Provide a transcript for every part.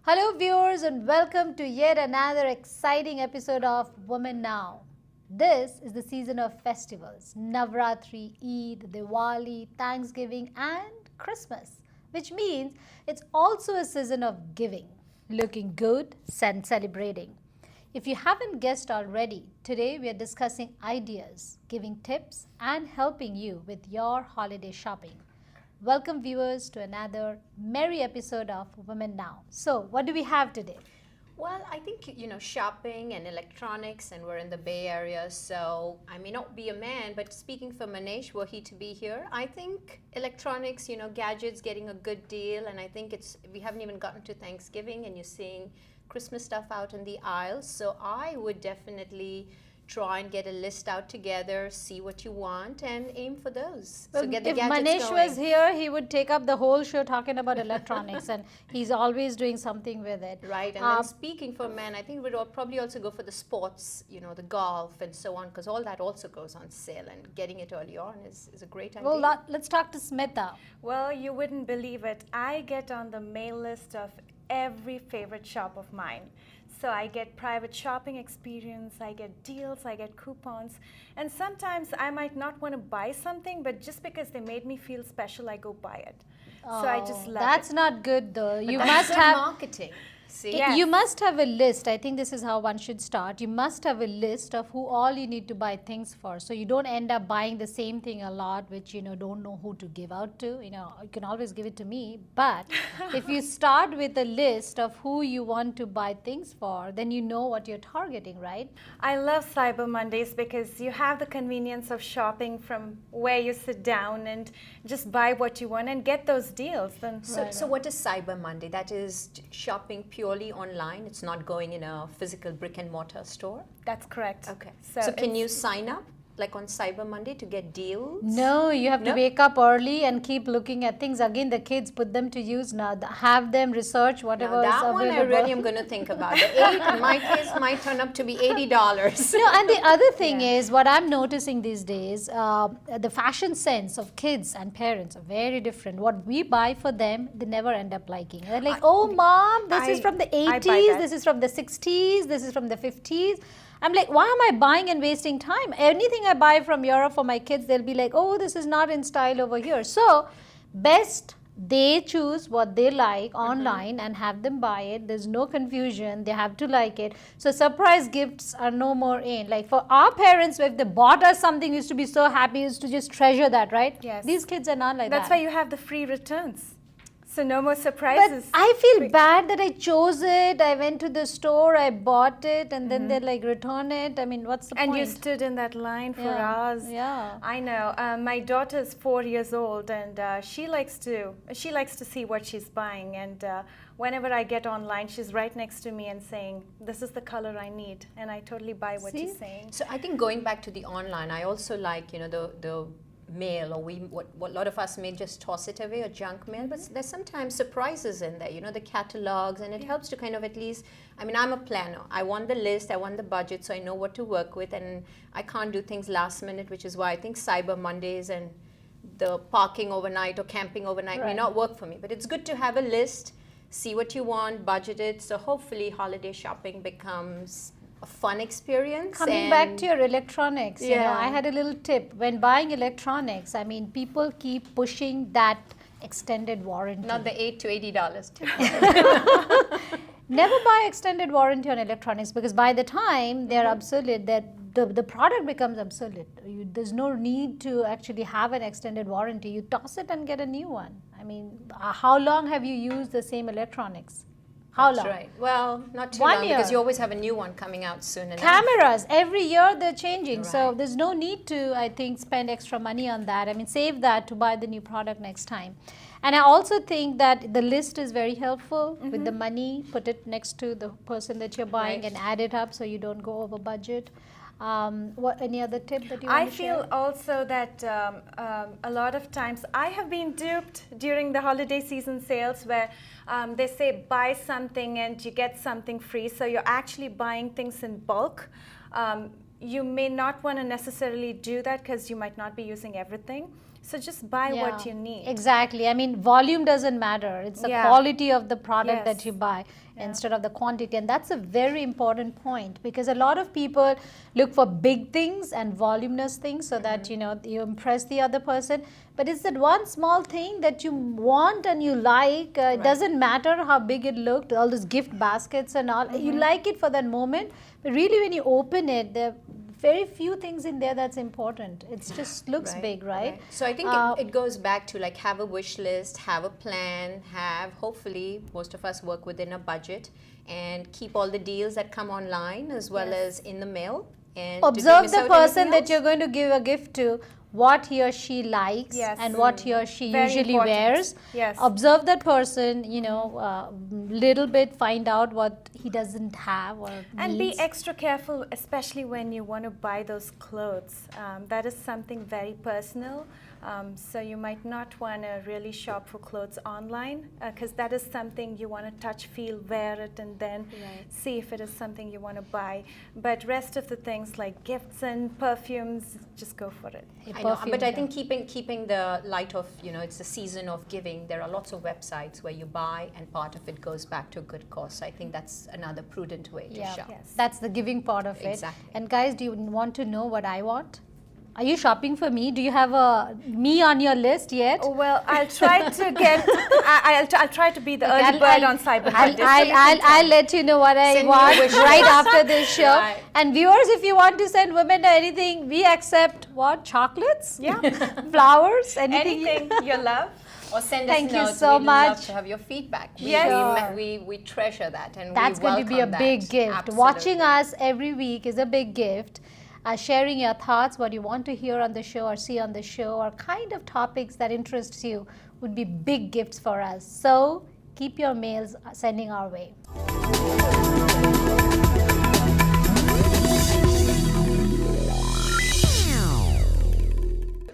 Hello, viewers, and welcome to yet another exciting episode of Women Now. This is the season of festivals Navratri, Eid, Diwali, Thanksgiving, and Christmas, which means it's also a season of giving, looking good, and celebrating. If you haven't guessed already, today we are discussing ideas, giving tips, and helping you with your holiday shopping. Welcome, viewers, to another merry episode of Women Now. So, what do we have today? Well, I think, shopping and electronics, and we're in the Bay Area, so I may not be a man, but speaking for Manish, were he to be here, I think electronics, gadgets getting a good deal, and I think we haven't even gotten to Thanksgiving, and you're seeing Christmas stuff out in the aisles, so I would definitely try and get a list out together, see what you want, and aim for those. So get the if gadgets Manish going. was here, he would take up the whole show talking about electronics, and he's always doing something with it. Right, and then speaking for men, I think we'd probably also go for the sports, the golf and so on, because all that also goes on sale, and getting it early on is a great idea. Well, let's talk to Smita. Well, you wouldn't believe it. I get on the mail list of every favorite shop of mine. So I get private shopping experience, I get deals, I get coupons, and sometimes I might not want to buy something, but just because they made me feel special, I go buy it. So I just love That's it. not good, though. But You that's must good have marketing. See? Yes. You must have a list. I think this is how one should start. You must have a list of who all you need to buy things for. So you don't end up buying the same thing a lot, which don't know who to give out to. You can always give it to me. But if you start with a list of who you want to buy things for, then you know what you're targeting, right? I love Cyber Mondays because you have the convenience of shopping from where you sit down and just buy what you want and get those deals. Then So what is Cyber Monday? That is shopping purely online. It's not going in a physical brick and mortar store. that's correct. Okay. So can you sign up like on Cyber Monday to get deals? No, you have to No? wake up early and keep looking at things. Again, the kids put them to use now. Have them research whatever Now is that available. one I really am going to think about. The eight in my case might turn up to be $80. No, and the other thing is what I'm noticing these days, the fashion sense of kids and parents are very different. What we buy for them, they never end up liking. They're like, oh, mom, this is from the I buy 80s, that. this is from the 60s, this is from the 50s. I'm like, why am I buying and wasting time? Anything I buy from Europe for my kids, they'll be like, oh, this is not in style over here. So, best they choose what they like online and have them buy it. There's no confusion. They have to like it. So surprise gifts are no more in. Like for our parents, if they bought us something, we used to be so happy, used to just treasure that, right? Yes. These kids are not like That's that. why you have the free returns. So no more But surprises. I feel bad that I chose it. I went to the store, I bought it, and then they like return it. I mean, what's the And point? you stood in that line for Yeah, hours. yeah. I know. My daughter's 4 years old, and she likes to see what she's buying. And whenever I get online, she's right next to me and saying, "This is the color I need," and I totally buy what See? she's saying. So I think going back to the online, I also like, the mail, or what a lot of us may just toss it away, or junk mail, but there's sometimes surprises in there, the catalogs, and it helps to kind of at least, I mean, I'm a planner. I want the list, I want the budget, so I know what to work with, and I can't do things last minute, which is why I think Cyber Mondays and the parking overnight or camping overnight may Right. not work for me. But it's good to have a list, see what you want, budget it, so hopefully holiday shopping becomes a fun experience. Coming back and- to your electronics, Yeah. I had a little tip. When buying electronics, I mean, people keep pushing that extended warranty. Not the $8 to $80 tip. Never buy extended warranty on electronics because by the time they're obsolete, that the product becomes obsolete. There's no need to actually have an extended warranty. You toss it and get a new one. I mean, how long have you used the same electronics? How That's long? right. Well, not too 1 long because year. you always have a new one coming out soon enough. Cameras, every year they're changing. So Right. there's no need to, I think, spend extra money on that. I mean, save that to buy the new product next time. And I also think that the list is very helpful with the money. Put it next to the person that you're buying Right. and add it up so you don't go over budget. What any other tip that you I want to share? feel also that a lot of times I have been duped during the holiday season sales where they say buy something and you get something free. So you're actually buying things in bulk. You may not want to necessarily do that because you might not be using everything. So just buy what you need. Exactly. I mean, volume doesn't matter. It's the quality of the product that you buy instead of the quantity. And that's a very important point, because a lot of people look for big things and voluminous things so that, you know, you impress the other person. But it's that one small thing that you want and you like. It doesn't matter how big it looked, all those gift baskets and all. You like it for that moment. But really, when you open it, there very few things in there that's important. It just looks big, right? So I think it goes back to like have a wish list, have a plan, hopefully most of us work within a budget, and keep all the deals that come online as well as in the mail. And observe the person that you're going to give a gift to, what he or she likes and what he or she usually wears. Observe that person, you know, little bit, find out what he doesn't have or and needs. be extra careful, especially when you want to buy those clothes. That is something very personal. So you might not want to really shop for clothes online, because that is something you want to touch, feel, wear it, and then see if it is something you want to buy. But rest of the things like gifts and perfumes, just go for it. I know, but I think keeping the light of, you know, it's the season of giving. There are lots of websites where you buy and part of it goes back to a good cause. So I think that's another prudent way to shop. That's the giving part of it. Exactly. And guys, do you want to know what I want? Are you shopping for me? Do you have a me on your list yet? Oh, well, I'll try to get. I'll try to be the early bird on Cyber Monday. I'll let you know what I want right after this show. And viewers, if you want to send women to anything, we accept what? Chocolates? Yeah. Flowers? Anything you love. Or send Thank us you notes. so We'd much. love to have your feedback. We treasure that, and that's we going to be a welcome big that. gift. Absolutely. Watching us every week is a big gift. Sharing your thoughts, what you want to hear on the show or see on the show, or kind of topics that interests you would be big gifts for us. So keep your mails sending our way.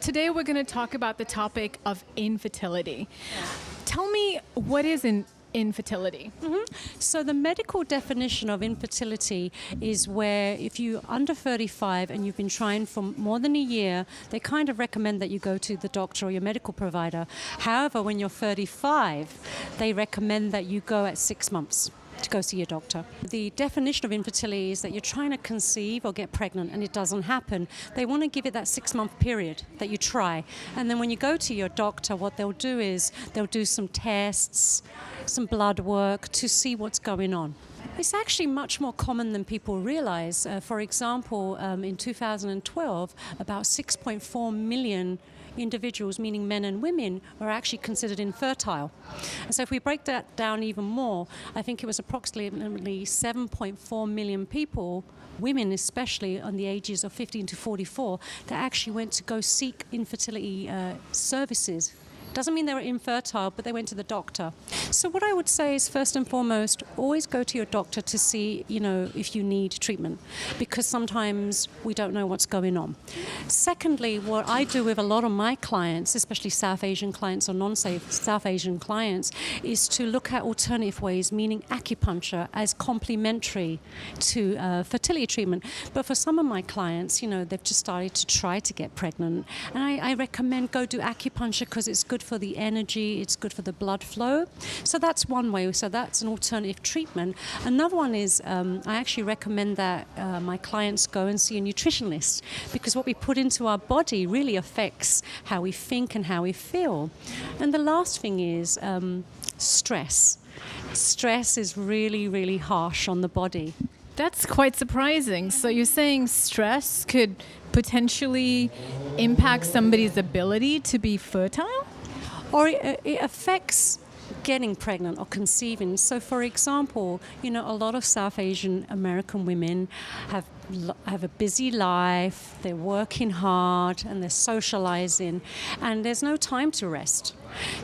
Today we're going to talk about the topic of infertility. Tell me, what is infertility? So the medical definition of infertility is where if you're under 35 and you've been trying for more than a year, they kind of recommend that you go to the doctor or your medical provider. However, when you're 35, they recommend that you go at 6 months to go see your doctor. The definition of infertility is that you're trying to conceive or get pregnant and it doesn't happen. They want to give it that 6-month period that you try. And then when you go to your doctor, what they'll do is they'll do some tests, some blood work to see what's going on. It's actually much more common than people realize. For example, in 2012, about 6.4 million individuals, meaning men and women, were actually considered infertile. And so if we break that down even more, I think it was approximately 7.4 million people, women especially on the ages of 15 to 44, that actually went to go seek infertility services. Doesn't mean they were infertile, but they went to the doctor. So what I would say is, first and foremost, always go to your doctor to see, if you need treatment, because sometimes we don't know what's going on. Secondly, what I do with a lot of my clients, especially South Asian clients or non-South Asian clients, is to look at alternative ways, meaning acupuncture as complementary to fertility treatment. But for some of my clients, they've just started to try to get pregnant. And I recommend go do acupuncture because it's good for the energy, it's good for the blood flow. So that's one way. So that's an alternative treatment. Another one is I actually recommend that my clients go and see a nutritionist, because what we put into our body really affects how we think and how we feel. And the last thing is stress. Stress is really, really harsh on the body. That's quite surprising. So you're saying stress could potentially impact somebody's ability to be fertile? Or it affects getting pregnant or conceiving. So, for example, a lot of South Asian American women have a busy life, they're working hard and they're socializing, and there's no time to rest.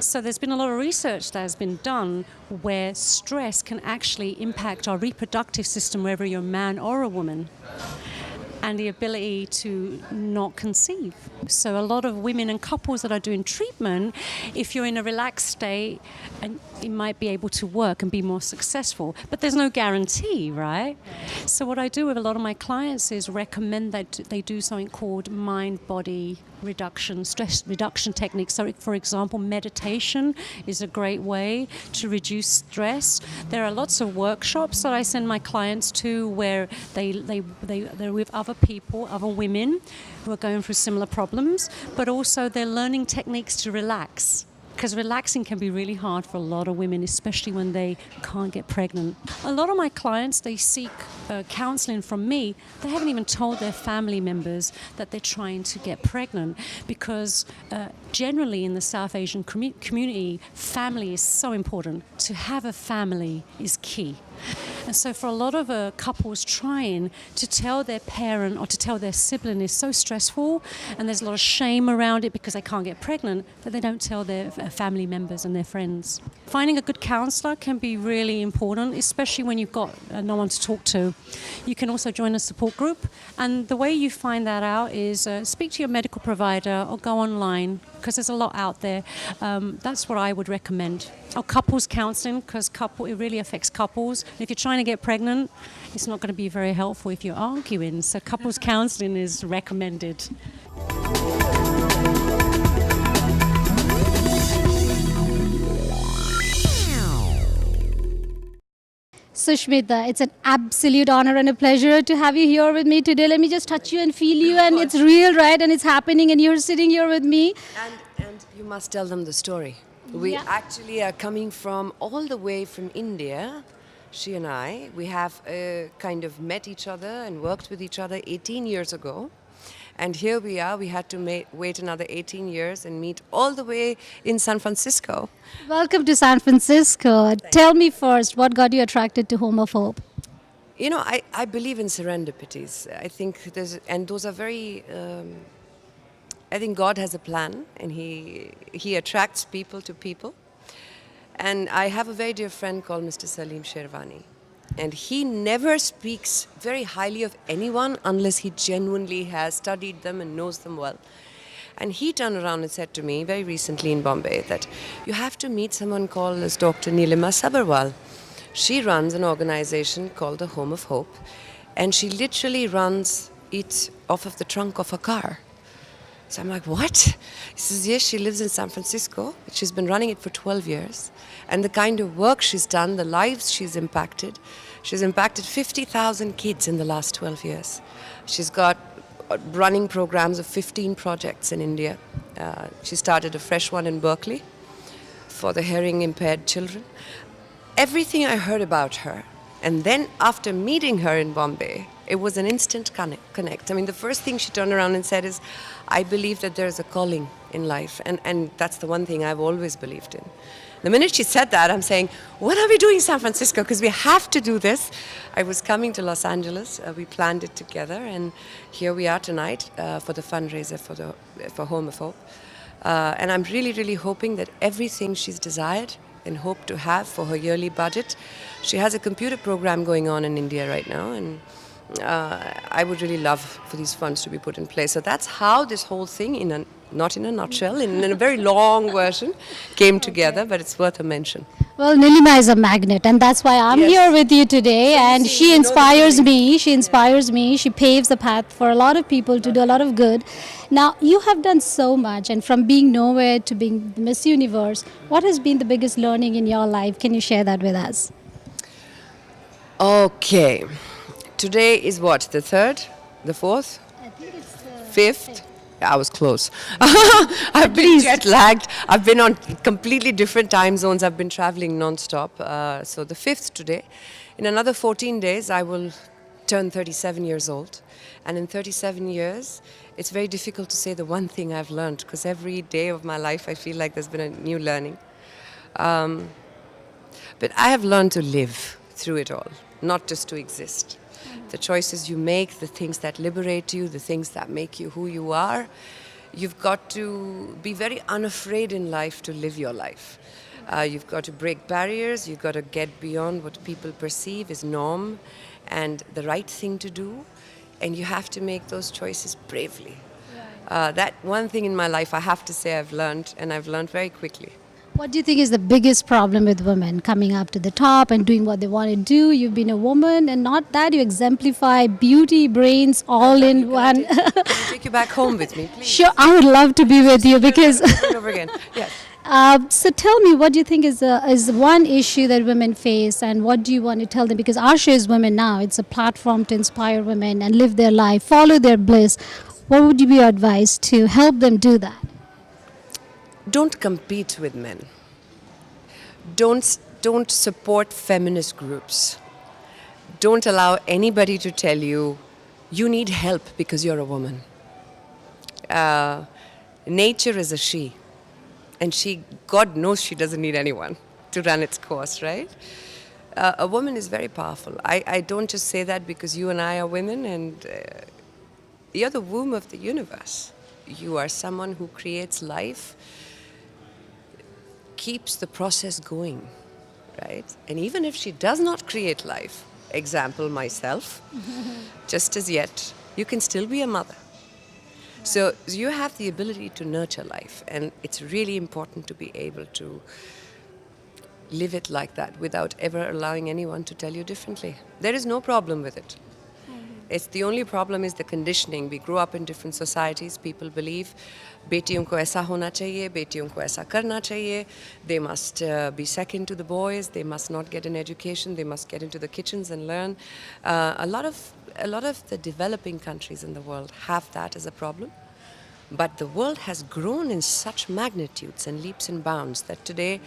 So there's been a lot of research that has been done where stress can actually impact our reproductive system, whether you're a man or a woman. and the ability to not conceive. So a lot of women and couples that are doing treatment, if you're in a relaxed state, and you might be able to work and be more successful, but there's no guarantee, right? So what I do with a lot of my clients is recommend that they do something called mind-body reduction, stress reduction techniques. So, for example, meditation is a great way to reduce stress. There are lots of workshops that I send my clients to where they're with other people, other women who are going through similar problems, but also they're learning techniques to relax. Because relaxing can be really hard for a lot of women, especially when they can't get pregnant. A lot of my clients, they seek counseling from me. They haven't even told their family members that they're trying to get pregnant, because generally in the South Asian community, family is so important. To have a family is key. And so for a lot of couples, trying to tell their parent or to tell their sibling is so stressful, and there's a lot of shame around it because they can't get pregnant, that they don't tell their family members and their friends. Finding a good counselor can be really important, especially when you've got no one to talk to. You can also join a support group, and the way you find that out is speak to your medical provider or go online, because there's a lot out there. That's what I would recommend. Or couples counseling, because it really affects couples. And if you're trying to get pregnant, it's not going to be very helpful if you're arguing. So couples counseling is recommended. Sushmita, it's an absolute honor and a pleasure to have you here with me today. Let me just touch you and feel you, and it's real, right? And it's happening, and you're sitting here with me. And you must tell them the story. We actually are coming from all the way from India, she and I. We have kind of met each other and worked with each other 18 years ago. And here we are. We had to wait another 18 years and meet all the way in San Francisco. Welcome to San Francisco. Tell me first, what got you attracted to Home of Hope? You know, I believe in serendipities. I think and those are very... I think God has a plan, and He attracts people to people. And I have a very dear friend called Mr. Salim Sherwani. And he never speaks very highly of anyone unless he genuinely has studied them and knows them well. And he turned around and said to me very recently in Bombay that you have to meet someone called as Dr. Nilima Sabharwal. She runs an organization called the Home of Hope, and she literally runs it off of the trunk of a car. So I'm like, what? He says, yes, she lives in San Francisco. She's been running it for 12 years. And the kind of work she's done, the lives she's impacted 50,000 kids in the last 12 years. She's got running programs of 15 projects in India. She started a fresh one in Berkeley for the hearing impaired children. Everything I heard about her, and then after meeting her in Bombay, it was an instant connect. I mean, the first thing she turned around and said is, I believe that there's a calling in life. And that's the one thing I've always believed in. The minute she said that, I'm saying, what are we doing in San Francisco? Because we have to do this. I was coming to Los Angeles. We planned it together. And here we are tonight for the fundraiser for Home of Hope. And I'm really, really hoping that everything she's desired and hoped to have for her yearly budget. She has a computer program going on in India right now. And I would really love for these funds to be put in place. So that's how this whole thing, not in a nutshell, in a very long version, came together, but it's worth a mention. Well, Nilima is a magnet, and that's why I'm here with you today. And she inspires me. She inspires me. She paves the path for a lot of people to do a lot of good. Now, you have done so much, and from being nowhere to being Miss Universe, what has been the biggest learning in your life? Can you share that with us? Okay. Today is what, the 3rd, the 4th? I think it's the 5th? Yeah, I was close. I've been jet lagged. I've been on completely different time zones. I've been traveling non-stop. So the 5th today. In another 14 days, I will turn 37 years old. And in 37 years, it's very difficult to say the one thing I've learned, because every day of my life, I feel like there's been a new learning. But I have learned to live through it all, not just to exist. The choices you make, the things that liberate you, the things that make you who you are, you've got to be very unafraid in life to live your life. You've got to break barriers, you've got to get beyond what people perceive as norm and the right thing to do. and you have to make those choices bravely. That one thing in my life, I have to say, I've learned, and I've learned very quickly. What do you think is the biggest problem with women coming up to the top and doing what they want to do? You've been a woman, and not that you exemplify beauty, brains, all in one. Can I take you back home with me, please? Sure, I would love to be with you because. Over and over again. Yes. So tell me, what do you think is one issue that women face, and what do you want to tell them? Because our show is Women Now. It's a platform to inspire women and live their life, follow their bliss. What would be your advice to help them do that? Don't compete with men. Don't support feminist groups. Don't allow anybody to tell you you need help because you're a woman. Nature is a she, and God knows she doesn't need anyone to run its course, right? A woman is very powerful. I don't just say that because you and I are women, and you're the womb of the universe. You are someone who creates life, keeps the process going, right? And even if she does not create life, example myself, just as yet, you can still be a mother. So you have the ability to nurture life, and it's really important to be able to live it like that without ever allowing anyone to tell you differently. There is no problem with it. It's the only problem is the conditioning. We grew up in different societies. People believe बेटियों को ऐसा होना चाहिए, बेटियों को ऐसा करना चाहिए. They must be second to the boys. They must not get an education. They must get into the kitchens and learn. A lot of the developing countries in the world have that as a problem. But the world has grown in such magnitudes and leaps and bounds that today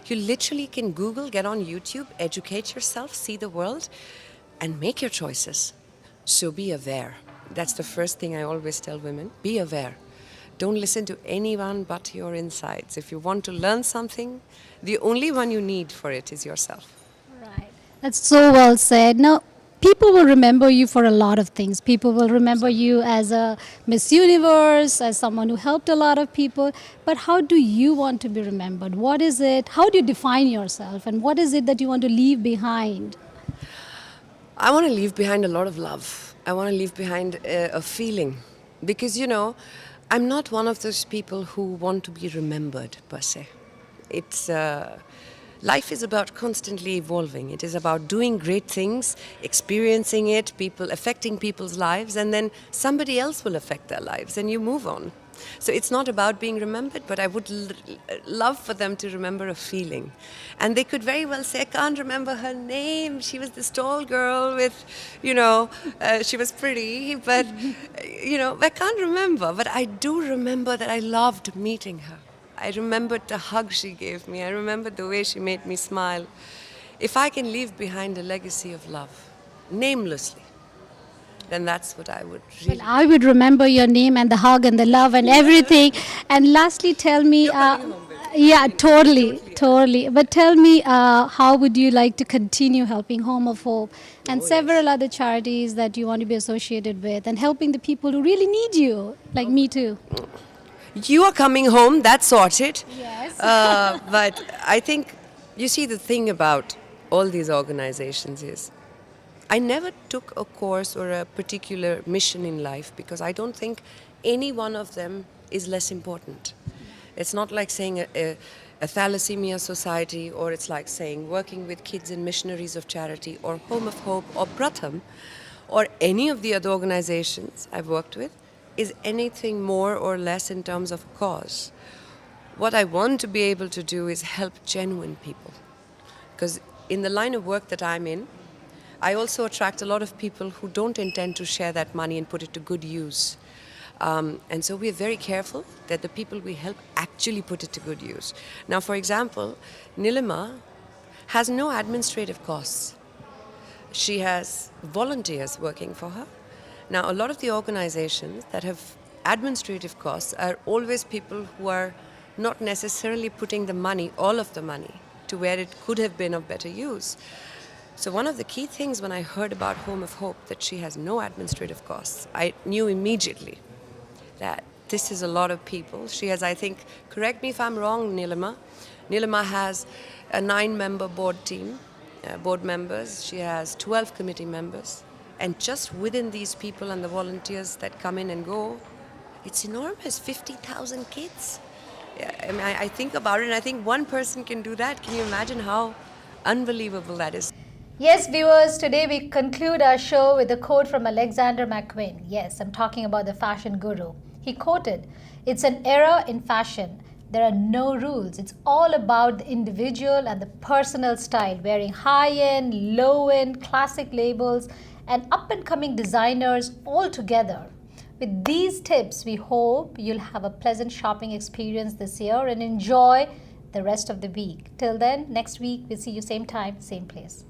you literally can Google, get on YouTube, educate yourself, see the world, and make your choices. So be aware. That's the first thing I always tell women. Be aware. Don't listen to anyone but your insides. If you want to learn something, the only one you need for it is yourself. Right. That's so well said. Now, people will remember you for a lot of things. People will remember you as a Miss Universe, as someone who helped a lot of people. But how do you want to be remembered? What is it? How do you define yourself? And what is it that you want to leave behind? I want to leave behind a lot of love. I want to leave behind a feeling. Because, I'm not one of those people who want to be remembered, per se. It's... Life is about constantly evolving. It is about doing great things, experiencing it, affecting people's lives, and then somebody else will affect their lives, and you move on. So it's not about being remembered, but I would love for them to remember a feeling. And they could very well say, I can't remember her name. She was this tall girl with, she was pretty, but, I can't remember. But I do remember that I loved meeting her. I remembered the hug she gave me. I remembered the way she made me smile. If I can leave behind a legacy of love, namelessly, then that's what I would really... Well, I would remember your name and the hug and the love and everything. And lastly, tell me... yeah, totally. But tell me, how would you like to continue helping Home of Hope and several other charities that you want to be associated with and helping the people who really need you, like me too? You are coming home, that's sorted. Yes. But I think, you see, the thing about all these organizations is, I never took a course or a particular mission in life because I don't think any one of them is less important. It's not like saying a thalassemia society, or it's like saying working with kids and missionaries of charity, or Home of Hope, or Pratham, or any of the other organizations I've worked with. Is anything more or less in terms of cause. What I want to be able to do is help genuine people. Because in the line of work that I'm in, I also attract a lot of people who don't intend to share that money and put it to good use. And so we're very careful that the people we help actually put it to good use. Now, for example, Nilima has no administrative costs. She has volunteers working for her. Now, a lot of the organizations that have administrative costs are always people who are not necessarily putting the money, all of the money, to where it could have been of better use. So one of the key things when I heard about Home of Hope, that she has no administrative costs, I knew immediately that this is a lot of people. She has, I think, correct me if I'm wrong, Nilima. Nilima has a 9-member board team, board members. She has 12 committee members. And just within these people and the volunteers that come in and go, it's enormous. 50,000 kids. Yeah, I mean, I think about it, and I think one person can do that. Can you imagine how unbelievable that is? Yes, viewers, today we conclude our show with a quote from Alexander McQueen. Yes, I'm talking about the fashion guru. He quoted, "It's an era in fashion. There are no rules. It's all about the individual and the personal style, wearing high-end, low-end, classic labels, and up-and-coming designers all together." With these tips, we hope you'll have a pleasant shopping experience this year and enjoy the rest of the week. Till then, next week, we'll see you same time, same place.